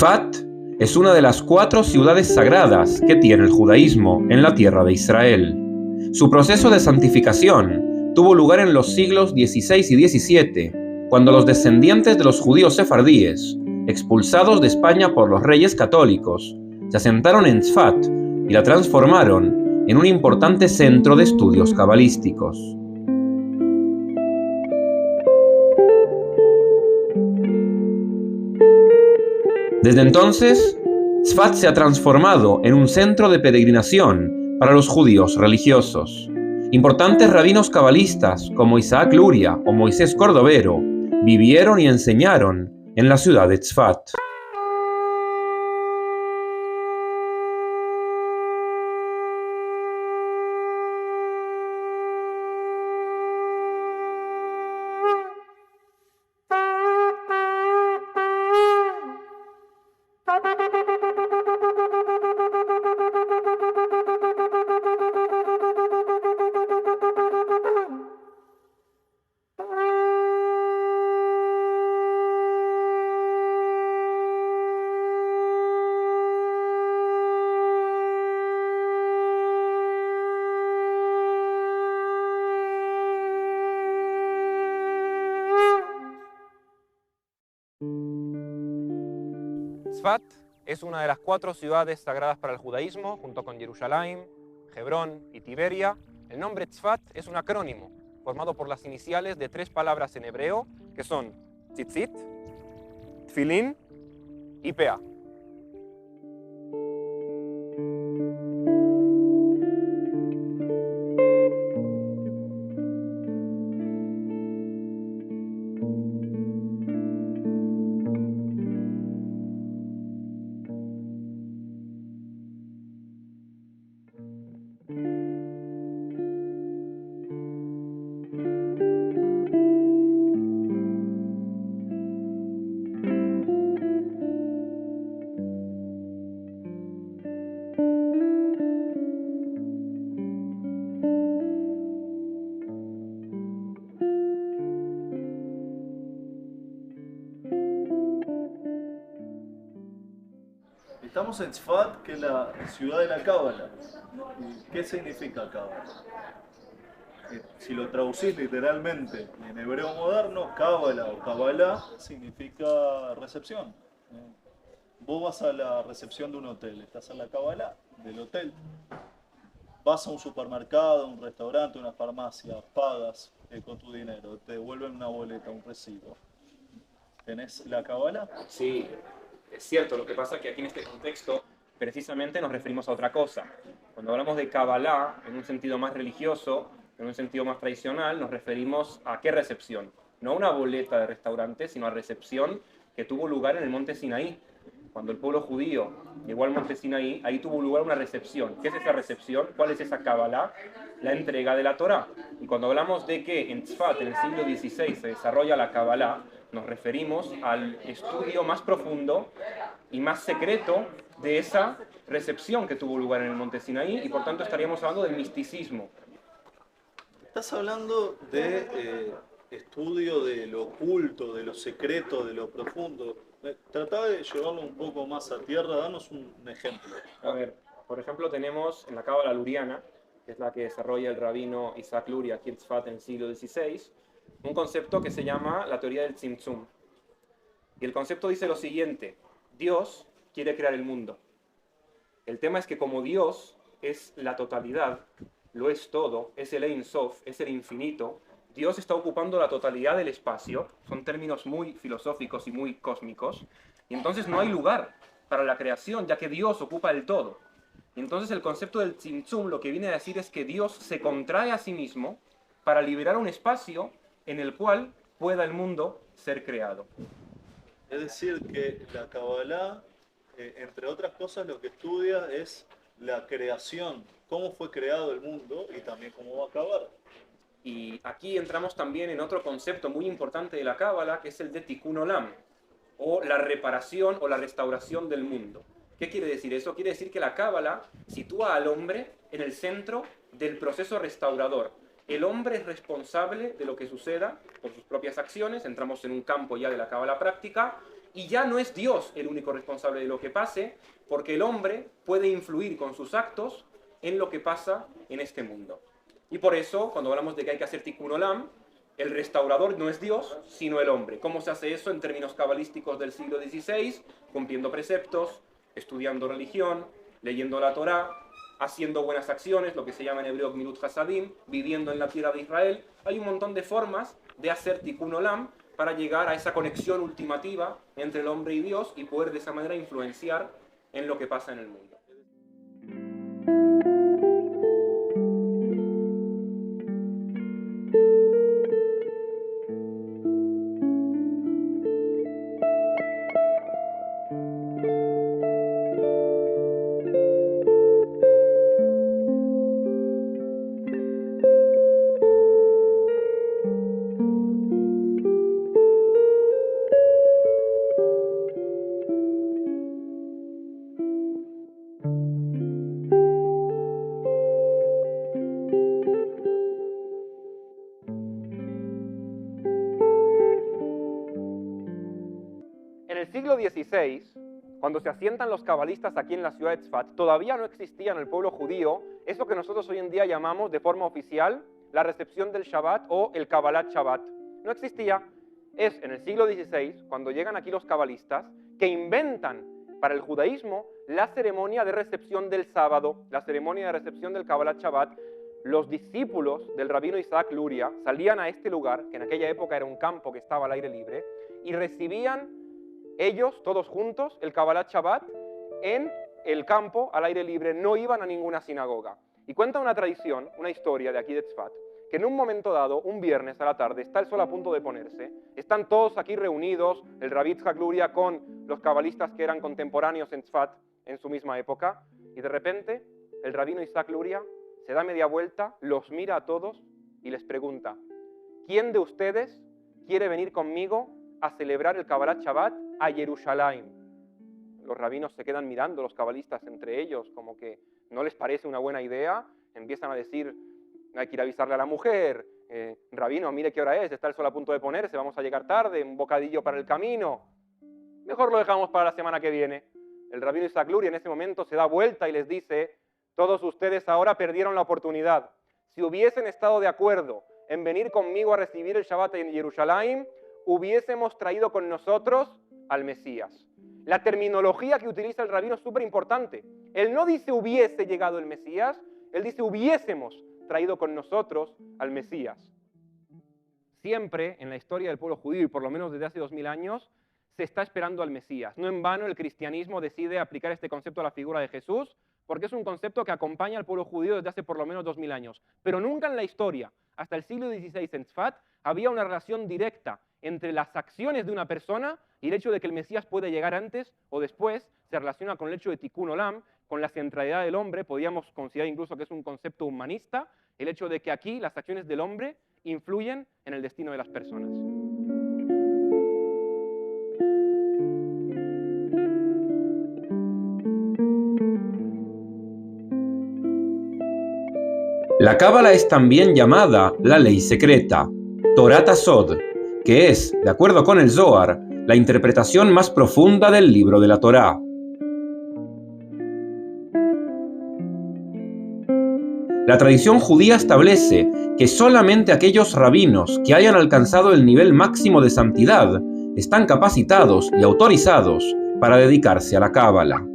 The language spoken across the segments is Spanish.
Tzfat es una de las 4 ciudades sagradas que tiene el judaísmo en la tierra de Israel. Su proceso de santificación tuvo lugar en los siglos XVI y XVII, cuando los descendientes de los judíos sefardíes, expulsados de España por los reyes católicos, se asentaron en Tzfat y la transformaron en un importante centro de estudios cabalísticos. Desde entonces, Tzfat se ha transformado en un centro de peregrinación para los judíos religiosos. Importantes rabinos cabalistas como Isaac Luria o Moisés Cordovero vivieron y enseñaron en la ciudad de Tzfat. Tzfat es una de las 4 ciudades sagradas para el judaísmo, junto con Jerusalén, Hebrón y Tiberia. El nombre Tzfat es un acrónimo formado por las iniciales de 3 palabras en hebreo, que son tzitzit, tfilín y pea. Estamos en Tzfat, que es la ciudad de la Cábala. ¿Qué significa Cábala? Si lo traducís literalmente en hebreo moderno, Cábala o Kabbalah significa recepción. Vos vas a la recepción de un hotel, estás en la Cábala del hotel. Vas a un supermercado, un restaurante, una farmacia, pagas con tu dinero, te devuelven una boleta, un recibo. ¿Tenés la Cábala? Sí, es cierto. Lo que pasa es que aquí en este contexto precisamente nos referimos a otra cosa. Cuando hablamos de Kabbalah en un sentido más religioso, en un sentido más tradicional, nos referimos a qué recepción. No a una boleta de restaurante, sino a recepción que tuvo lugar en el monte Sinaí. Cuando el pueblo judío llegó al monte Sinaí, ahí tuvo lugar una recepción. ¿Qué es esa recepción? ¿Cuál es esa Kabbalah? La entrega de la Torá. Y cuando hablamos de que en Tzfat, en el siglo XVI, se desarrolla la Kabbalah, nos referimos al estudio más profundo y más secreto de esa recepción que tuvo lugar en el monte Sinaí, y por tanto estaríamos hablando del misticismo. Estás hablando de estudio de lo oculto, de lo secreto, de lo profundo. Tratá de llevarlo un poco más a tierra, danos un ejemplo. A ver, por ejemplo, tenemos en la Cábala luriana, que es la que desarrolla el rabino Isaac Luria aquí en Tzfat en el siglo XVI, un concepto que se llama la teoría del Tzimtzum. Y el concepto dice lo siguiente: Dios quiere crear el mundo. El tema es que como Dios es la totalidad, lo es todo, es el Ein Sof, es el infinito, Dios está ocupando la totalidad del espacio, son términos muy filosóficos y muy cósmicos, y entonces no hay lugar para la creación, ya que Dios ocupa el todo. Y entonces el concepto del Tzimtzum lo que viene a decir es que Dios se contrae a sí mismo para liberar un espacio en el cual pueda el mundo ser creado. Es decir, que la Kabbalah, entre otras cosas, lo que estudia es la creación, cómo fue creado el mundo y también cómo va a acabar. Y aquí entramos también en otro concepto muy importante de la Cábala, que es el de Tikkun Olam, o la reparación o la restauración del mundo. ¿Qué quiere decir eso? Quiere decir que la Cábala sitúa al hombre en el centro del proceso restaurador. El hombre es responsable de lo que suceda por sus propias acciones. Entramos en un campo ya de la Cábala práctica, y ya no es Dios el único responsable de lo que pase, porque el hombre puede influir con sus actos en lo que pasa en este mundo. Y por eso, cuando hablamos de que hay que hacer tikkun olam, el restaurador no es Dios, sino el hombre. ¿Cómo se hace eso en términos cabalísticos del siglo XVI? Cumpliendo preceptos, estudiando religión, leyendo la Torá, haciendo buenas acciones, lo que se llama en hebreo Gmilut Hasadim, viviendo en la tierra de Israel. Hay un montón de formas de hacer tikkun olam para llegar a esa conexión ultimativa entre el hombre y Dios y poder de esa manera influenciar en lo que pasa en el mundo. En el siglo XVI, cuando se asientan los cabalistas aquí en la ciudad de Tzfat, todavía no existía en el pueblo judío eso que nosotros hoy en día llamamos de forma oficial la recepción del Shabbat o el Kabbalat Shabbat. No existía. Es en el siglo XVI, cuando llegan aquí los cabalistas, que inventan para el judaísmo la ceremonia de recepción del sábado, la ceremonia de recepción del Kabbalat Shabbat. Los discípulos del rabino Isaac Luria salían a este lugar, que en aquella época era un campo que estaba al aire libre, y recibían ellos, todos juntos, el Kabbalat Shabbat en el campo, al aire libre, no iban a ninguna sinagoga. Y cuenta una tradición, una historia de aquí de Tzfat, que en un momento dado, un viernes a la tarde, está el sol a punto de ponerse, están todos aquí reunidos, el rabí Isaac Luria con los cabalistas que eran contemporáneos en Tzfat en su misma época, y de repente el rabino Isaac Luria se da media vuelta, los mira a todos y les pregunta: ¿quién de ustedes quiere venir conmigo a celebrar el Kabbalat Shabbat a Jerusalén? Los rabinos se quedan mirando, los cabalistas entre ellos, como que no les parece una buena idea, empiezan a decir: hay que ir a avisarle a la mujer, rabino, mire qué hora es, está el sol a punto de ponerse, vamos a llegar tarde, un bocadillo para el camino, mejor lo dejamos para la semana que viene. El rabino Isaac Luria en ese momento se da vuelta y les dice: todos ustedes ahora perdieron la oportunidad. Si hubiesen estado de acuerdo en venir conmigo a recibir el Shabbat en Jerusalén, hubiésemos traído con nosotros al Mesías. La terminología que utiliza el rabino es súper importante. Él no dice hubiese llegado el Mesías, él dice hubiésemos traído con nosotros al Mesías. Siempre en la historia del pueblo judío, y por lo menos desde hace 2000 años, se está esperando al Mesías. No en vano el cristianismo decide aplicar este concepto a la figura de Jesús, porque es un concepto que acompaña al pueblo judío desde hace por lo menos 2000 años. Pero nunca en la historia, hasta el siglo XVI en Tzfat, había una relación directa entre las acciones de una persona y el hecho de que el Mesías puede llegar antes o después. Se relaciona con el hecho de Tikkun Olam, con la centralidad del hombre. Podríamos considerar incluso que es un concepto humanista, el hecho de que aquí las acciones del hombre influyen en el destino de las personas. La Cábala es también llamada la ley secreta, Torat Sod, que es, de acuerdo con el Zohar, la interpretación más profunda del libro de la Torá. La tradición judía establece que solamente aquellos rabinos que hayan alcanzado el nivel máximo de santidad están capacitados y autorizados para dedicarse a la Cábala.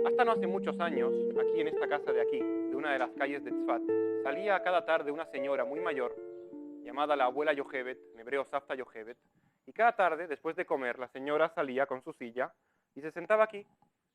Hasta no hace muchos años, aquí en esta casa de aquí, de una de las calles de Tzfat, salía cada tarde una señora muy mayor, llamada la abuela Yochebed, en hebreo Savta Yochebed, y cada tarde, después de comer, la señora salía con su silla y se sentaba aquí,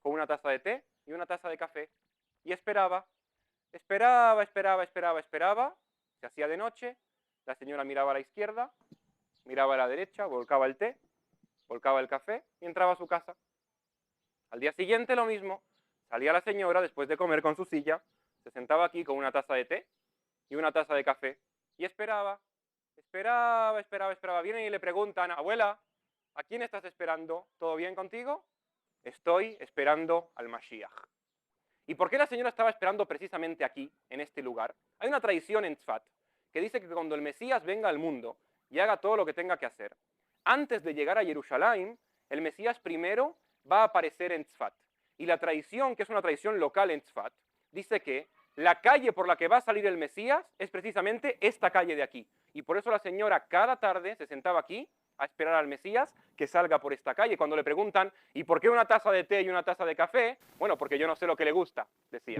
con una taza de té y una taza de café, y esperaba, se hacía de noche, la señora miraba a la izquierda, miraba a la derecha, volcaba el té, volcaba el café y entraba a su casa. Al día siguiente lo mismo. Salía la señora después de comer con su silla, se sentaba aquí con una taza de té y una taza de café y esperaba. Vienen y le preguntan: abuela, ¿a quién estás esperando? ¿Todo bien contigo? estoy esperando al Mashiach. ¿Y por qué la señora estaba esperando precisamente aquí, en este lugar? Hay una tradición en Tzfat que dice que cuando el Mesías venga al mundo y haga todo lo que tenga que hacer, antes de llegar a Jerusalén, el Mesías primero va a aparecer en Tzfat. Y la tradición, que es una tradición local en Tzfat, dice que la calle por la que va a salir el Mesías es precisamente esta calle de aquí. Y por eso la señora cada tarde se sentaba aquí a esperar al Mesías que salga por esta calle. Cuando le preguntan, ¿y por qué una taza de té y una taza de café? Bueno, porque yo no sé lo que le gusta, decía.